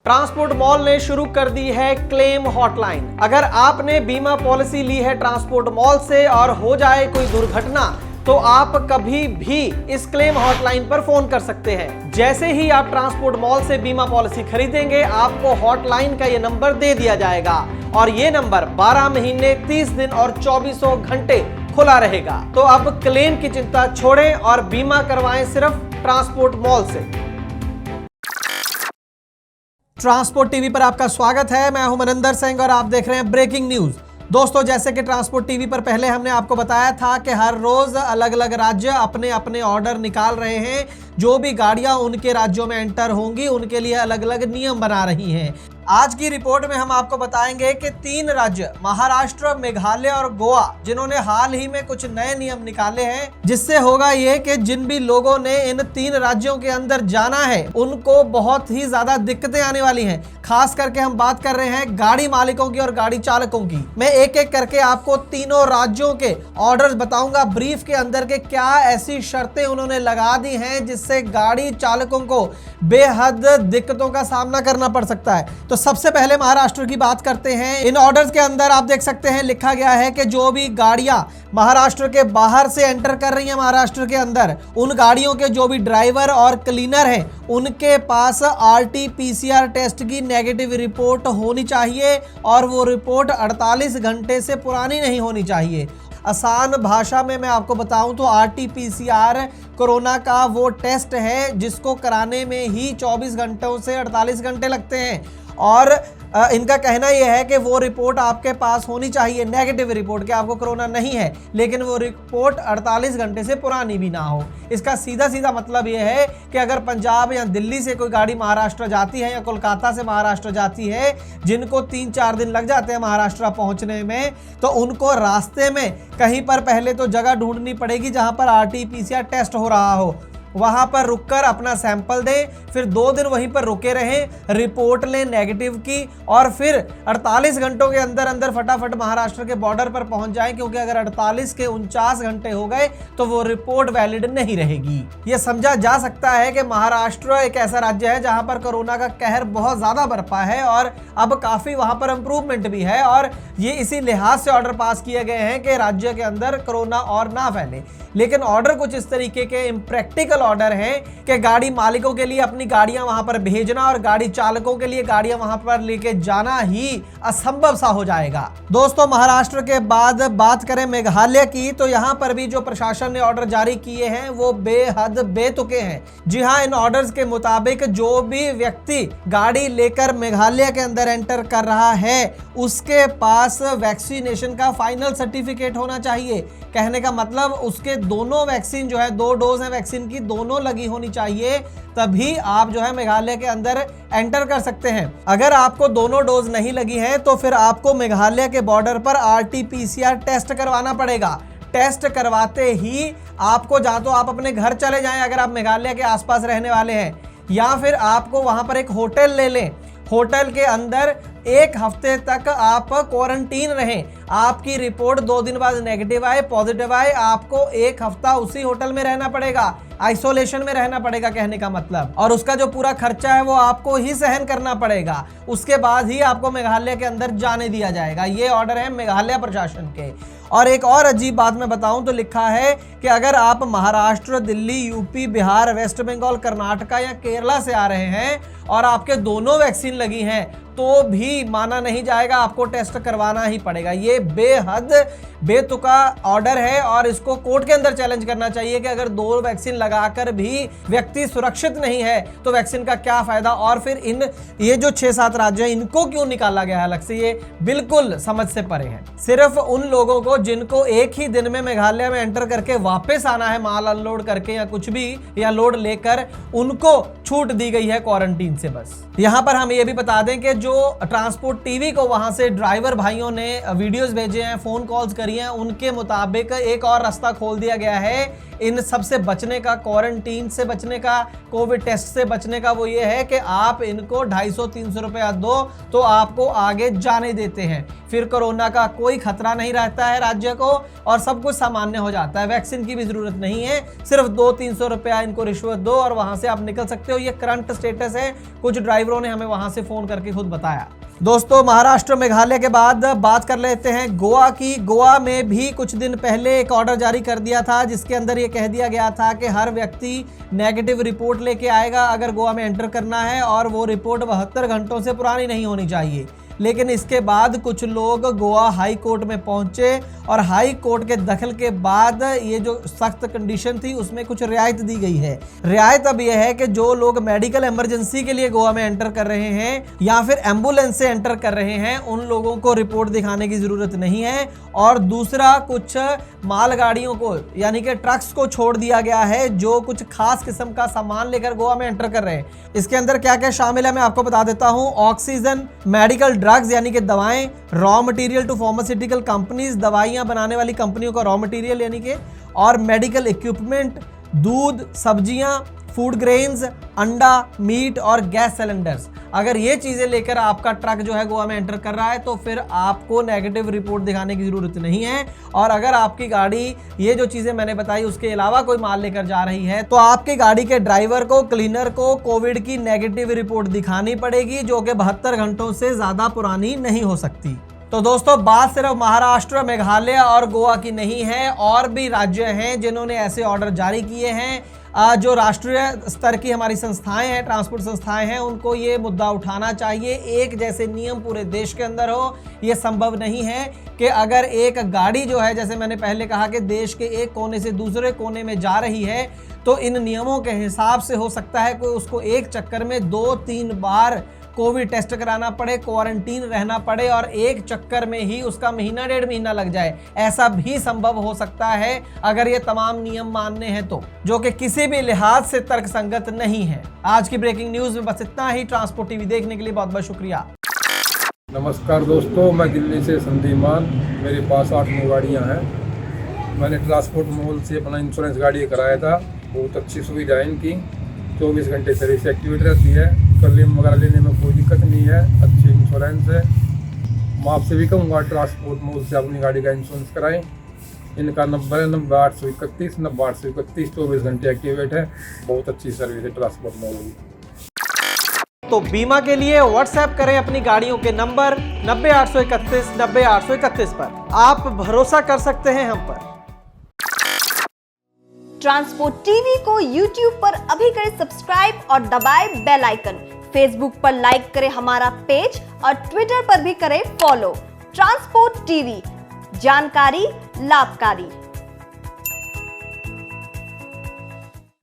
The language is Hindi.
ट्रांसपोर्ट मॉल ने शुरू कर दी है क्लेम हॉटलाइन। अगर आपने बीमा पॉलिसी ली है ट्रांसपोर्ट मॉल से और हो जाए कोई दुर्घटना तो आप कभी भी इस क्लेम हॉटलाइन पर फोन कर सकते हैं। जैसे ही आप ट्रांसपोर्ट मॉल से बीमा पॉलिसी खरीदेंगे आपको हॉटलाइन का ये नंबर दे दिया जाएगा और ये नंबर 12 महीने 30 दिन और 24 घंटे खुला रहेगा। तो अब क्लेम की चिंता छोड़ें और बीमा करवाएं सिर्फ ट्रांसपोर्ट मॉल से। ट्रांसपोर्ट टीवी पर आपका स्वागत है। मैं हूं मनिंदर सिंह और आप देख रहे हैं ब्रेकिंग न्यूज। दोस्तों, जैसे कि ट्रांसपोर्ट टीवी पर पहले हमने आपको बताया था कि हर रोज अलग अलग राज्य अपने अपने ऑर्डर निकाल रहे हैं। जो भी गाड़ियां उनके राज्यों में एंटर होंगी उनके लिए अलग अलग नियम बना रही हैं। आज की रिपोर्ट में हम आपको बताएंगे कि 3 राज्य महाराष्ट्र, मेघालय और गोवा जिन्होंने हाल ही में कुछ नए नियम निकाले हैं, जिससे होगा ये कि जिन भी लोगों ने इन 3 राज्यों के अंदर जाना है उनको बहुत ही ज्यादा दिक्कतें आने वाली हैं। खास करके हम बात कर रहे हैं गाड़ी मालिकों की और गाड़ी चालकों की। मैं एक एक करके आपको तीनों राज्यों के ऑर्डर्स बताऊंगा ब्रीफ के अंदर के क्या ऐसी शर्तें उन्होंने लगा दी हैं जिससे गाड़ी चालकों को बेहद दिक्कतों का सामना करना पड़ सकता है। तो सबसे पहले महाराष्ट्र की बात करते हैं। इन ऑर्डर्स के अंदर आप देख सकते हैं लिखा गया है कि जो भी गाड़ियां महाराष्ट्र के बाहर से एंटर कर रही हैं महाराष्ट्र के अंदर, उन गाड़ियों के जो भी ड्राइवर और क्लीनर हैं उनके पास RT-PCR टेस्ट की नेगेटिव रिपोर्ट होनी चाहिए और वो रिपोर्ट 48 घंटे से पुरानी नहीं होनी चाहिए। आसान भाषा में मैं आपको बताऊं तो RT-PCR कोरोना का वो टेस्ट है जिसको कराने में ही 24 घंटों से 48 घंटे लगते हैं और इनका कहना यह है कि वो रिपोर्ट आपके पास होनी चाहिए, नेगेटिव रिपोर्ट कि आपको कोरोना नहीं है, लेकिन वो रिपोर्ट 48 घंटे से पुरानी भी ना हो। इसका सीधा सीधा मतलब यह है कि अगर पंजाब या दिल्ली से कोई गाड़ी महाराष्ट्र जाती है या कोलकाता से महाराष्ट्र जाती है, जिनको 3-4 दिन लग जाते हैं महाराष्ट्र पहुंचने में, तो उनको रास्ते में कहीं पर पहले तो जगह ढूंढनी पड़ेगी जहां पर RT-PCR टेस्ट हो रहा हो। वहां पर रुककर अपना सैंपल दें, फिर 2 दिन वहीं पर रुके रहें, रिपोर्ट लें नेगेटिव की और फिर 48 घंटों के अंदर अंदर फटाफट महाराष्ट्र के बॉर्डर पर पहुंच जाएं, क्योंकि अगर 48 के 49 घंटे हो गए तो वो रिपोर्ट वैलिड नहीं रहेगी। ये समझा जा सकता है कि महाराष्ट्र एक ऐसा राज्य है जहां पर कोरोना का कहर बहुत ज्यादा बरपा है और अब काफी वहां पर इंप्रूवमेंट भी है और ये इसी लिहाज से ऑर्डर पास किए गए हैं कि राज्य के अंदर कोरोना और ना फैले। लेकिन ऑर्डर कुछ इस तरीके के इम्प्रैक्टिकल ऑर्डर हैं कि गाड़ी मालिकों के लिए अपनी गाड़ियां वहां पर भेजना और गाड़ी चालकों के लिए गाड़ियां वहां पर लेके जाना ही असंभव सा हो जाएगा। दोस्तों, महाराष्ट्र के बाद बात करें मेघालय की, तो यहां पर भी जो प्रशासन ने ऑर्डर जारी किए हैं वो बेहद बेतुके हैं। जी हां, इन ऑर्डर्स के मुताबिक जो भी व्यक्ति गाड़ी लेकर मेघालय के अंदर एंटर कर रहा है उसके पास वैक्सीनेशन का फाइनल सर्टिफिकेट होना चाहिए। कहने का मतलब उसके दोनों वैक्सीन जो है, 2 डोज है वैक्सीन की, दोनों लगी होनी चाहिए, तभी आप जो है मेघालय के अंदर एंटर कर सकते हैं। अगर आपको दोनों डोज नहीं लगी है तो फिर आपको मेघालय के बॉर्डर पर RT-PCR टेस्ट करवाना पड़ेगा। टेस्ट करवाते ही आपको या तो आप अपने घर चले जाएं अगर आप मेघालय के आसपास रहने वाले हैं, या फिर आपको वहां पर एक होटल ले लें। होटल के अंदर 1 हफ्ते तक आप क्वारंटीन रहें। आपकी रिपोर्ट 2 दिन बाद नेगेटिव आए, पॉजिटिव आए, आपको 1 हफ्ता उसी होटल में रहना पड़ेगा, आइसोलेशन में रहना पड़ेगा कहने का मतलब, और उसका जो पूरा खर्चा है वो आपको ही सहन करना पड़ेगा। उसके बाद ही आपको मेघालय के अंदर जाने दिया जाएगा। ये ऑर्डर है मेघालय प्रशासन के। और एक और अजीब बात मैं बताऊं तो लिखा है कि अगर आप महाराष्ट्र, दिल्ली, यूपी, बिहार, वेस्ट बंगाल, कर्नाटका या केरला से आ रहे हैं और आपके दोनों वैक्सीन लगी हैं तो भी माना नहीं जाएगा, आपको टेस्ट करवाना ही पड़ेगा। ये बेहद बेतुका ऑर्डर है और इसको कोर्ट के अंदर चैलेंज करना चाहिए कि अगर 2 वैक्सीन लगाकर भी व्यक्ति सुरक्षित नहीं है तो वैक्सीन का क्या फायदा। और फिर ये जो 6-7 राज्य हैं इनको क्यों निकाला गया है अलग से, ये बिल्कुल समझ से परे है। सिर्फ उन लोगों को जिनको एक ही दिन में मेघालय में एंटर करके वापस आना है माल अनलोड करके या कुछ भी या लोड लेकर, उनको छूट दी गई है क्वारंटीन से। बस यहां पर हम ये भी बता दें कि जो ट्रांसपोर्ट टीवी को वहां से ड्राइवर भाइयों ने वीडियोस भेजे हैं, फोन कॉल्स करी हैं, उनके मुताबिक एक और रास्ता खोल दिया गया है इन सब से बचने का, क्वारंटीन से बचने का, कोविड टेस्ट से बचने का। वो ये है कि आप इनको 250-300 रुपया दो तो आपको आगे जाने देते हैं। फिर कोरोना का कोई खतरा नहीं रहता है राज्य को और सब कुछ सामान्य हो जाता है। वैक्सीन की भी जरूरत नहीं है, सिर्फ 200-300 रुपया इनको रिश्वत दो और वहां से आप निकल सकते हो। ये करंट स्टेटस है कुछ ड्राइवरों ने हमें वहां से फोन करके खुद बताया। दोस्तों, महाराष्ट्र मेघालय के बाद बात कर लेते हैं गोवा की। गोवा में भी कुछ दिन पहले एक ऑर्डर जारी कर दिया था जिसके अंदर ये कह दिया गया था कि हर व्यक्ति नेगेटिव रिपोर्ट लेके आएगा अगर गोवा में एंटर करना है, और वो रिपोर्ट 72 घंटों से पुरानी नहीं होनी चाहिए। लेकिन इसके बाद कुछ लोग गोवा हाई कोर्ट में पहुंचे और हाई कोर्ट के दखल के बाद ये जो सख्त कंडीशन थी उसमें कुछ रियायत दी गई है। रियायत अब यह है कि जो लोग मेडिकल इमरजेंसी के लिए गोवा में एंटर कर रहे हैं या फिर एम्बुलेंस से एंटर कर रहे हैं, उन लोगों को रिपोर्ट दिखाने की जरूरत नहीं है। और दूसरा, कुछ मालगाड़ियों को यानी कि ट्रक्स को छोड़ दिया गया है जो कुछ खास किस्म का सामान लेकर गोवा में एंटर कर रहे हैं। इसके अंदर क्या क्या शामिल है मैं आपको बता देता हूं। ऑक्सीजन, मेडिकल ड्रग्स यानी कि दवाएं, raw material to pharmaceutical companies, दवाइयां बनाने वाली कंपनियों का रॉ मटेरियल यानी कि, और मेडिकल इक्विपमेंट, दूध, सब्जियां, फूड ग्रेन्स, अंडा, मीट और गैस सिलेंडर्स। अगर ये चीजें लेकर आपका ट्रक जो है गोवा में एंटर कर रहा है तो फिर आपको नेगेटिव रिपोर्ट दिखाने की जरूरत नहीं है। और अगर आपकी गाड़ी ये जो चीजें मैंने बताई उसके अलावा कोई माल लेकर जा रही है तो आपकी गाड़ी के ड्राइवर को, क्लीनर को कोविड की नेगेटिव रिपोर्ट दिखानी पड़ेगी, जो कि 72 घंटों से ज्यादा पुरानी नहीं हो सकती। तो दोस्तों, बात सिर्फ महाराष्ट्र, मेघालय और गोवा की नहीं है, और भी राज्य हैं जिन्होंने ऐसे ऑर्डर जारी किए हैं। जो राष्ट्रीय स्तर की हमारी संस्थाएं हैं, ट्रांसपोर्ट संस्थाएं हैं, उनको ये मुद्दा उठाना चाहिए। एक जैसे नियम पूरे देश के अंदर हो, ये संभव नहीं है कि अगर एक गाड़ी जो है, जैसे मैंने पहले कहा कि देश के एक कोने से दूसरे कोने में जा रही है, तो इन नियमों के हिसाब से हो सकता है कि उसको एक चक्कर में 2-3 बार कोविड टेस्ट कराना पड़े, क्वारंटीन रहना पड़े और एक चक्कर में ही उसका महीना 1.5 महीना लग जाए। ऐसा भी संभव हो सकता है अगर ये तमाम नियम मानने हैं तो, जो कि किसी भी लिहाज से तर्कसंगत नहीं है। आज की ब्रेकिंग न्यूज में बस इतना ही। ट्रांसपोर्ट टीवी देखने के लिए बहुत बहुत शुक्रिया। नमस्कार दोस्तों, मैं दिल्ली से संदीमान। मेरे पास 8-9 गाड़ियाँ हैं। मैंने ट्रांसपोर्ट मॉल से अपना इंश्योरेंस गाड़ी कराया था। बहुत अच्छी सुविधा है इनकी, 24 घंटे सर्विस एक्टिवेट रहती है। क्लेम वगैरह लेने में कोई दिक्कत नहीं है, अच्छी इंश्योरेंस है। मैं आपसे भी कहूँगा ट्रांसपोर्ट मॉल से अपनी गाड़ी का इंश्योरेंस कराएं। इनका नंबर है 9831 9831, 24 घंटे एक्टिवेट है। बहुत अच्छी सर्विस है ट्रांसपोर्ट मॉल की। तो बीमा के लिए व्हाट्सएप करें अपनी गाड़ियों के नंबर 90831 90831 पर। आप भरोसा कर सकते हैं हम पर। ट्रांसपोर्ट टीवी को यूट्यूब पर अभी करें सब्सक्राइब और दबाएं बेल आइकन। फेसबुक पर लाइक करें हमारा पेज और ट्विटर पर भी करें फॉलो। ट्रांसपोर्ट टीवी, जानकारी लाभकारी।